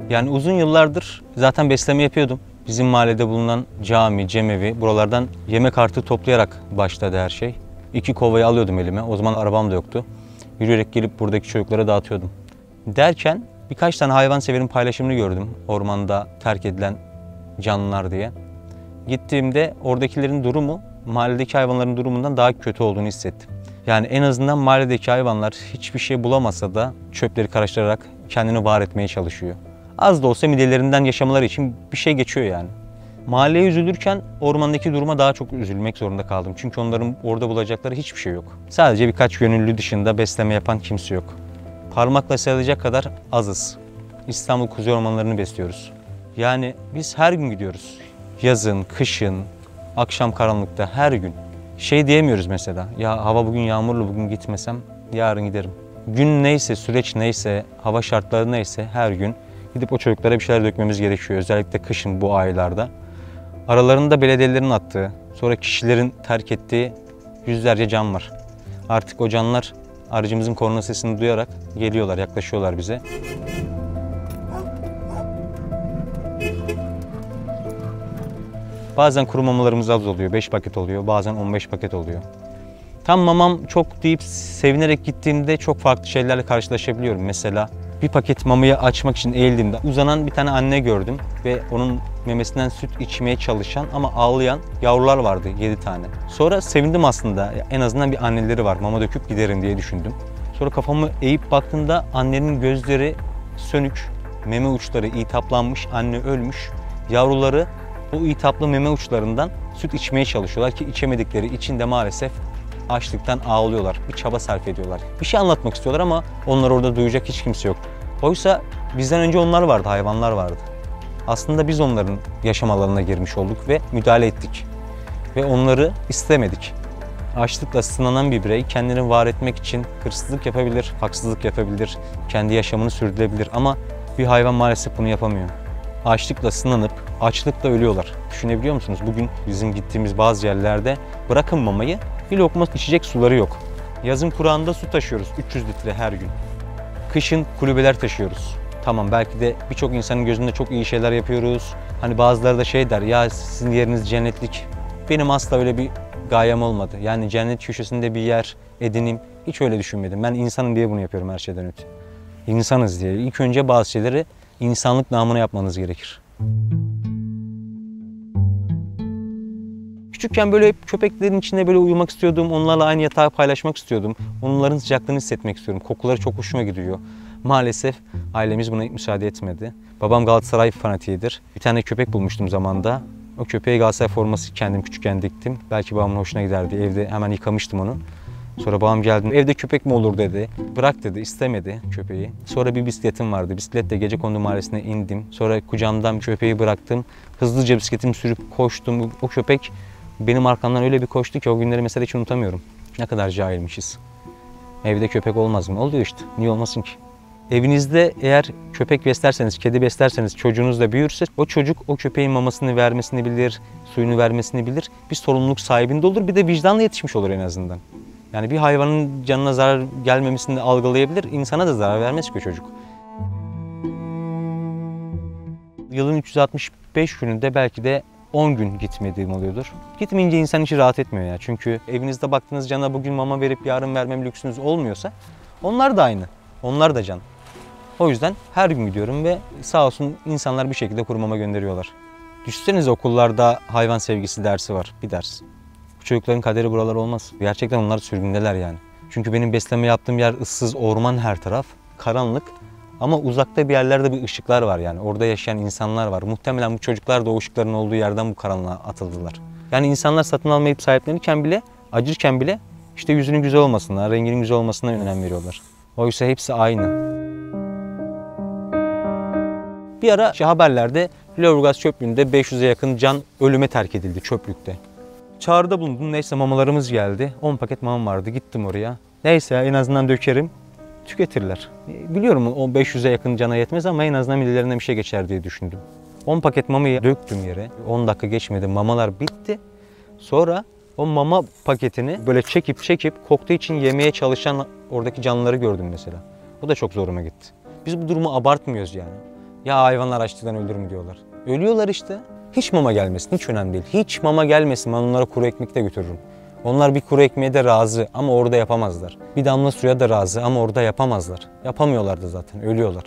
Yani uzun yıllardır zaten besleme yapıyordum. Bizim mahallede bulunan cami, cemevi, buralardan yemek artığı toplayarak başladı her şey. 2 kovayı alıyordum elime. O zaman arabam da yoktu. Yürüyerek gelip buradaki çocuklara dağıtıyordum. Derken birkaç tane hayvanseverin paylaşımını gördüm. Ormanda terk edilen canlılar diye. Gittiğimde oradakilerin durumu mahalledeki hayvanların durumundan daha kötü olduğunu hissettim. Yani en azından mahalledeki hayvanlar hiçbir şey bulamasa da çöpleri karıştırarak kendini var etmeye çalışıyor. Az da olsa midelerinden yaşamaları için bir şey geçiyor yani. Mahalleye üzülürken ormandaki duruma daha çok üzülmek zorunda kaldım. Çünkü onların orada bulacakları hiçbir şey yok. Sadece birkaç gönüllü dışında besleme yapan kimse yok. Parmakla sayılacak kadar azız. İstanbul kuzey ormanlarını besliyoruz. Yani biz her gün gidiyoruz. Yazın, kışın, akşam karanlıkta her gün. Şey diyemiyoruz mesela, ya hava bugün yağmurlu, bugün gitmesem yarın giderim. Gün neyse, süreç neyse, hava şartları neyse her gün gidip o çocuklara bir şeyler dökmemiz gerekiyor. Özellikle kışın bu aylarda. Aralarında belediyelerin attığı, sonra kişilerin terk ettiği yüzlerce can var. Artık o canlar aracımızın korna sesini duyarak geliyorlar, yaklaşıyorlar bize. Bazen kuru mamalarımız az oluyor, 5 paket oluyor, bazen 15 paket oluyor. Tam mamam çok deyip sevinerek gittiğimde çok farklı şeylerle karşılaşabiliyorum. Mesela bir paket mamayı açmak için eğildiğimde uzanan bir tane anne gördüm ve onun memesinden süt içmeye çalışan ama ağlayan yavrular vardı 7 tane. Sonra sevindim aslında, en azından bir anneleri var, mama döküp giderim diye düşündüm. Sonra kafamı eğip baktığımda annenin gözleri sönük, meme uçları iltihaplanmış, anne ölmüş, yavruları o iltihaplı meme uçlarından süt içmeye çalışıyorlar ki içemedikleri için de maalesef açlıktan ağlıyorlar, bir çaba sarf ediyorlar. Bir şey anlatmak istiyorlar ama onlar orada duyacak hiç kimse yok. Oysa bizden önce onlar vardı, hayvanlar vardı. Aslında biz onların yaşam alanına girmiş olduk ve müdahale ettik. Ve onları istemedik. Açlıkla sınanan bir birey kendini var etmek için hırsızlık yapabilir, haksızlık yapabilir, kendi yaşamını sürdürebilir ama bir hayvan maalesef bunu yapamıyor. Açlıkla sınanıp açlıkla ölüyorlar. Düşünebiliyor musunuz? Bugün bizim gittiğimiz bazı yerlerde bırakın mamayı, bir lokma içecek suları yok. Yazın Kur'an'da su taşıyoruz 300 litre her gün. Kışın kulübeler taşıyoruz. Tamam, belki de birçok insanın gözünde çok iyi şeyler yapıyoruz. Hani bazıları da şey der, ya sizin yeriniz cennetlik. Benim asla öyle bir gayem olmadı. Yani cennet köşesinde bir yer edineyim, hiç öyle düşünmedim. Ben insanım diye bunu yapıyorum her şeyden öte. İnsanız diye. İlk önce bazı şeyleri insanlık namına yapmanız gerekir. Küçükken böyle köpeklerin içinde böyle uyumak istiyordum. Onlarla aynı yatağı paylaşmak istiyordum. Onların sıcaklığını hissetmek istiyorum. Kokuları çok hoşuma gidiyor. Maalesef ailemiz buna müsaade etmedi. Babam Galatasaray fanatiğidir. Bir tane köpek bulmuştum zamanda. O köpeğe Galatasaray forması kendim küçükken diktim. Belki babamın hoşuna giderdi. Evde hemen yıkamıştım onu. Sonra babam geldi, evde köpek mi olur dedi. Bırak dedi, istemedi köpeği. Sonra bir bisikletim vardı. Bisikletle Gecekondu Mahallesi'ne indim. Sonra kucağımdan köpeği bıraktım. Hızlıca bisikletimi sürüp koştum. O köpek benim arkamdan öyle bir koştu ki o günleri mesela hiç unutamıyorum. Ne kadar cahilmişiz. Evde köpek olmaz mı? Oluyor işte. Niye olmasın ki? Evinizde eğer köpek beslerseniz, kedi beslerseniz, çocuğunuz da büyürse o çocuk o köpeğin mamasını vermesini bilir, suyunu vermesini bilir. Bir sorumluluk sahibinde olur, bir de vicdanla yetişmiş olur en azından. Yani bir hayvanın canına zarar gelmemesini de algılayabilir, insana da zarar vermez ki o çocuk. Yılın 365 gününde belki de 10 gün gitmediğim oluyordur. Gitmeyince insan içi rahat etmiyor ya. Çünkü evinizde baktığınız cana bugün mama verip yarın vermem lüksünüz olmuyorsa onlar da aynı. Onlar da can. O yüzden her gün gidiyorum ve sağ olsun insanlar bir şekilde kuru mama gönderiyorlar. Düşünsenize okullarda hayvan sevgisi dersi var, bir ders. Bu çocukların kaderi buralar olmaz. Gerçekten onlar sürgündeler yani. Çünkü benim besleme yaptığım yer ıssız orman, her taraf karanlık. Ama uzakta bir yerlerde bir ışıklar var yani. Orada yaşayan insanlar var. Muhtemelen bu çocuklar da o ışıkların olduğu yerden bu karanlığa atıldılar. Yani insanlar satın almayıp sahiplenirken bile, acırken bile işte yüzünün güzel olmasına, renginin güzel olmasına önem veriyorlar. Oysa hepsi aynı. Bir ara haberlerde Lüleburgaz çöplüğünde 500'e yakın can ölüme terk edildi çöplükte. Çağrıda bulundum. Neyse mamalarımız geldi. 10 paket mamam vardı. Gittim oraya. Neyse en azından dökerim. Tüketirler. Biliyorum o 500'e yakın cana yetmez ama en azından midilerinden bir şey geçer diye düşündüm. 10 paket mamayı döktüm yere. 10 dakika geçmedi. Mamalar bitti. Sonra o mama paketini böyle çekip koktuğu için yemeye çalışan oradaki canlıları gördüm mesela. Bu da çok zoruma gitti. Biz bu durumu abartmıyoruz yani. Ya hayvanlar açlıktan ölür mü diyorlar. Ölüyorlar işte. Hiç mama gelmesin, hiç önemli değil. Hiç mama gelmesin, ben onlara kuru ekmek de götürürüm. Onlar bir kuru ekmeğe de razı ama orada yapamazlar. Bir damla suya da razı ama orada yapamazlar. Yapamıyorlar da zaten, ölüyorlar.